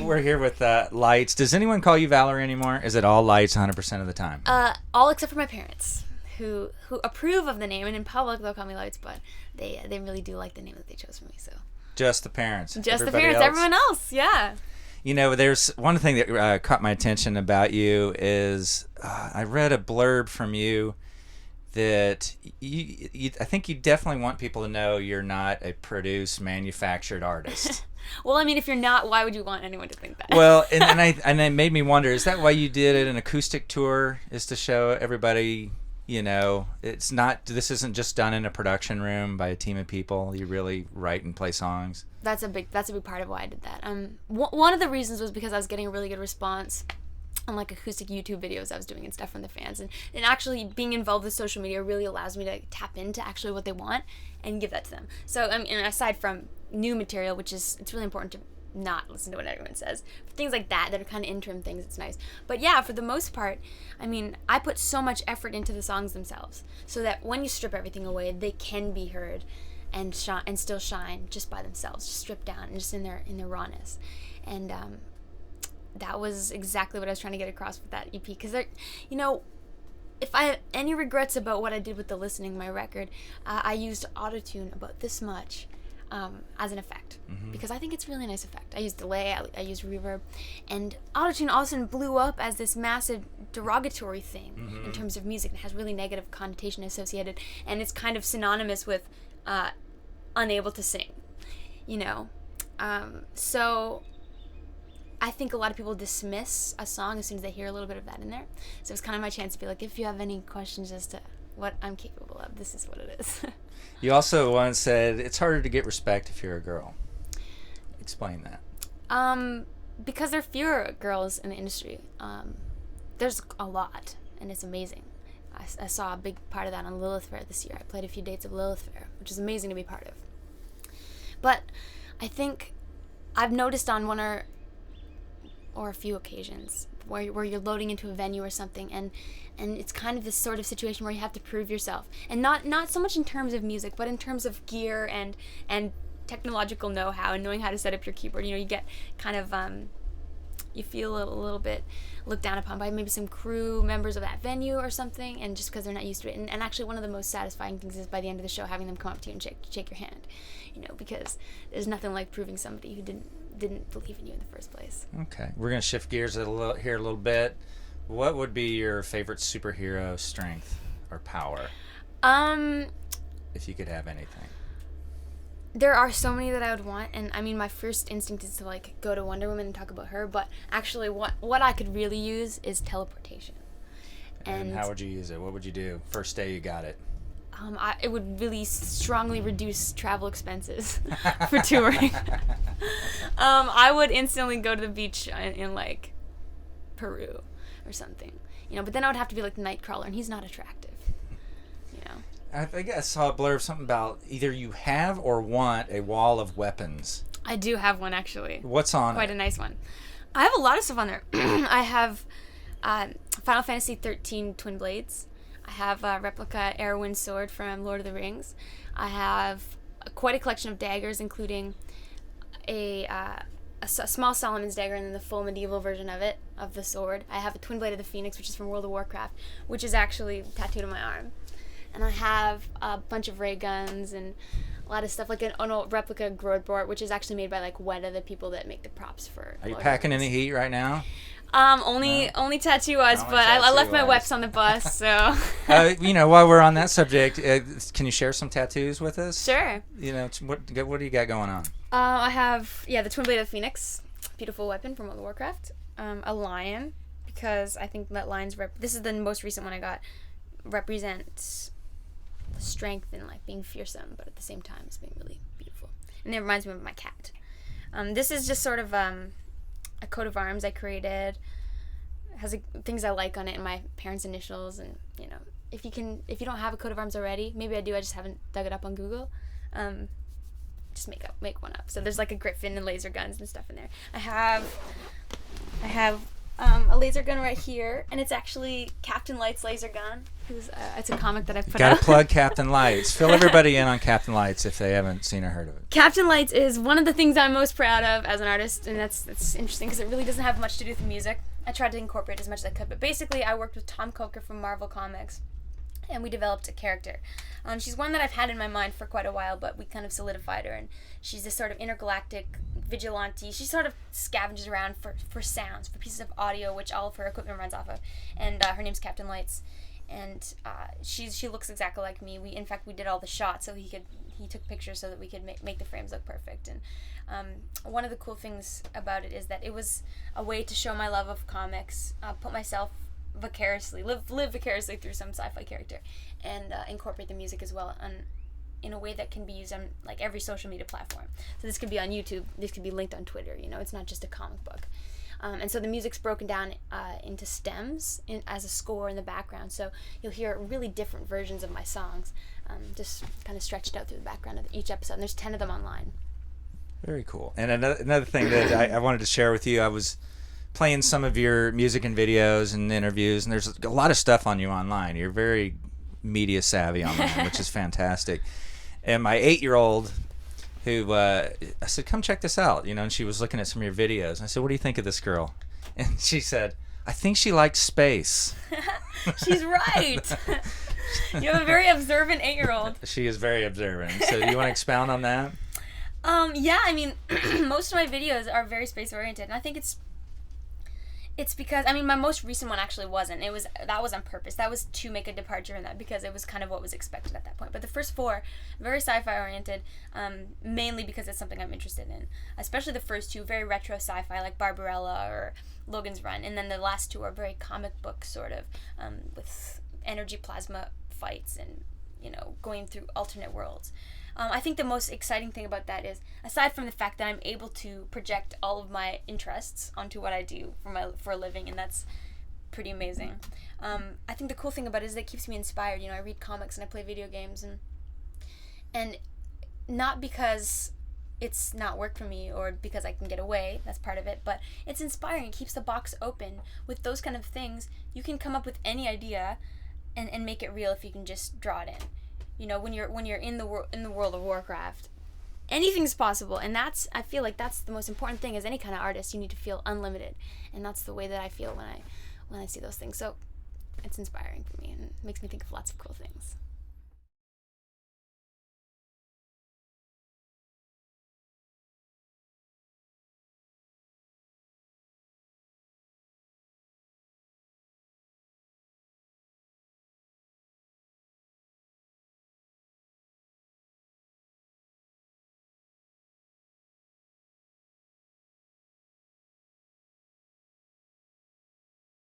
We're here with Lights. Does anyone call you Valerie anymore? Is it all Lights 100% of the time? All except for my parents, who approve of the name, and in public they'll call me Lights, but they really do like the name that they chose for me. So just the parents. Just Everybody the parents. else? Everyone else, yeah. You know, there's one thing that caught my attention about you is I read a blurb from you that I think you definitely want people to know you're not a produced, manufactured artist. Well, I mean, if you're not, why would you want anyone to think that? Well, and it made me wonder, is that why you did it an acoustic tour, is to show everybody, you know, this isn't just done in a production room by a team of people. You really write and play songs. That's a big part of why I did that. One of the reasons was because I was getting a really good response on like acoustic YouTube videos I was doing and stuff from the fans, and actually being involved with social media really allows me to tap into actually what they want and give that to them. So and aside from new material, which is, it's really important to not listen to what everyone says, things like that are kind of interim things, it's nice. But yeah, for the most part, I mean, I put so much effort into the songs themselves so that when you strip everything away, they can be heard and still shine just by themselves, just stripped down and just in their rawness. And that was exactly what I was trying to get across with that EP, because you know, if I have any regrets about what I did with the listening, my record, I used autotune about this much as an effect, because I think it's a really nice effect. I used delay, I used reverb, and autotune all of a sudden blew up as this massive derogatory thing in terms of music. It has really negative connotation associated, and it's kind of synonymous with unable to sing, you know. So I think a lot of people dismiss a song as soon as they hear a little bit of that in there. So it's kind of my chance to be like, if you have any questions as to what I'm capable of, this is what it is. You also once said it's harder to get respect if you're a girl. Explain that. Because there are fewer girls in the industry. There's a lot, and it's amazing. I saw a big part of that on Lilith Fair this year. I played a few dates of Lilith Fair, which is amazing to be part of. But I think I've noticed on one or a few occasions where you're loading into a venue or something, and it's kind of this sort of situation where you have to prove yourself, and not so much in terms of music, but in terms of gear and technological know-how and knowing how to set up your keyboard. You know, you get kind of you feel a little bit looked down upon by maybe some crew members of that venue or something, and just because they're not used to it. And actually, one of the most satisfying things is by the end of the show having them come up to you and shake your hand, you know, because there's nothing like proving somebody who didn't believe in you in the first place. Okay, we're gonna shift gears here a little bit. What would be your favorite superhero strength or power? If you could have anything. There are so many that I would want, and I mean, my first instinct is to like go to Wonder Woman and talk about her, but actually what I could really use is teleportation. And how would you use it? What would you do? First day you got it. It would really strongly reduce travel expenses for touring. I would instantly go to the beach in like Peru or something, you know, but then I would have to be like the Nightcrawler, and he's not attractive, you know. I think I saw a blurb something about either you have or want a wall of weapons. I do have one, actually. What's on Quite it? a nice one. I have a lot of stuff on there. I have Final Fantasy 13 Twin Blades. I have a replica Erwin sword from Lord of the Rings. I have quite a collection of daggers, including a small Solomon's dagger and then the full medieval version of the sword. I have a Twin Blade of the Phoenix, which is from World of Warcraft, which is actually tattooed on my arm. And I have a bunch of ray guns and a lot of stuff, like an replica Grodbort, which is actually made by like Weta, the people that make the props for. Are you packing any heat right now? Only tattoo-wise, but I left my weps on the bus, so. You know, while we're on that subject, can you share some tattoos with us? Sure. You know, what do you got going on? I have, the Twin Blade of Phoenix, beautiful weapon from World of Warcraft. A lion, because I think that lions this is the most recent one I got, represents strength and like being fearsome, but at the same time it's being really beautiful. And it reminds me of my cat. This is just sort of a coat of arms I created. It has things I like on it and my parents' initials, and you know, if you don't have a coat of arms already, maybe I do, I just haven't dug it up on Google. Just make one up. So there's like a griffin and laser guns and stuff in there. I have a laser gun right here, and it's actually Captain Light's laser gun. It's a comic that I put Gotta out. plug Captain Lights. Fill everybody in on Captain Lights if they haven't seen or heard of it. Captain Lights is one of the things I'm most proud of as an artist, and that's interesting because it really doesn't have much to do with music. I tried to incorporate as much as I could, but basically I worked with Tom Coker from Marvel Comics, and we developed a character. She's one that I've had in my mind for quite a while, but we kind of solidified her, and she's this sort of intergalactic vigilante. She sort of scavenges around for sounds, for pieces of audio, which all of her equipment runs off of, and her name's Captain Lights, and she looks exactly like me. In fact, we did all the shots, so he took pictures so that we could make the frames look perfect, and one of the cool things about it is that it was a way to show my love of comics, put myself vicariously, live vicariously through some sci-fi character, and incorporate the music as well in a way that can be used on like every social media platform. So this could be on YouTube, this could be linked on Twitter, it's not just a comic book. And so the music's broken down into stems as a score in the background, so you'll hear really different versions of my songs, just kind of stretched out through the background of each episode, and there's 10 of them online. Very cool. And another thing that I wanted to share with you, I was playing some of your music and videos and interviews, and there's a lot of stuff on you online. You're very media savvy online, which is fantastic. And my 8-year-old, who I said, come check this out, and she was looking at some of your videos. And I said, what do you think of this girl? And she said, I think she likes space. She's right. You have a very observant 8-year-old. She is very observant. So do you want to expound on that? Yeah, I mean, most of my videos are very space oriented, and I think it's because, I mean, my most recent one actually wasn't. That was on purpose. That was to make a departure in that because it was kind of what was expected at that point. But the first 4, very sci-fi oriented, mainly because it's something I'm interested in. Especially the first 2, very retro sci-fi like Barbarella or Logan's Run. And then the last 2 are very comic book sort of, with energy plasma fights and, going through alternate worlds. I think the most exciting thing about that is, aside from the fact that I'm able to project all of my interests onto what I do for a living, and that's pretty amazing. I think the cool thing about it is that it keeps me inspired. I read comics and I play video games, and not because it's not work for me or because I can get away, that's part of it, but it's inspiring. It keeps the box open. With those kind of things, you can come up with any idea and make it real if you can just draw it in. When you're in the world of Warcraft, anything's possible, and I feel like that's the most important thing. As any kind of artist, you need to feel unlimited, and that's the way that I feel when I see those things. So it's inspiring for me, and it makes me think of lots of cool things.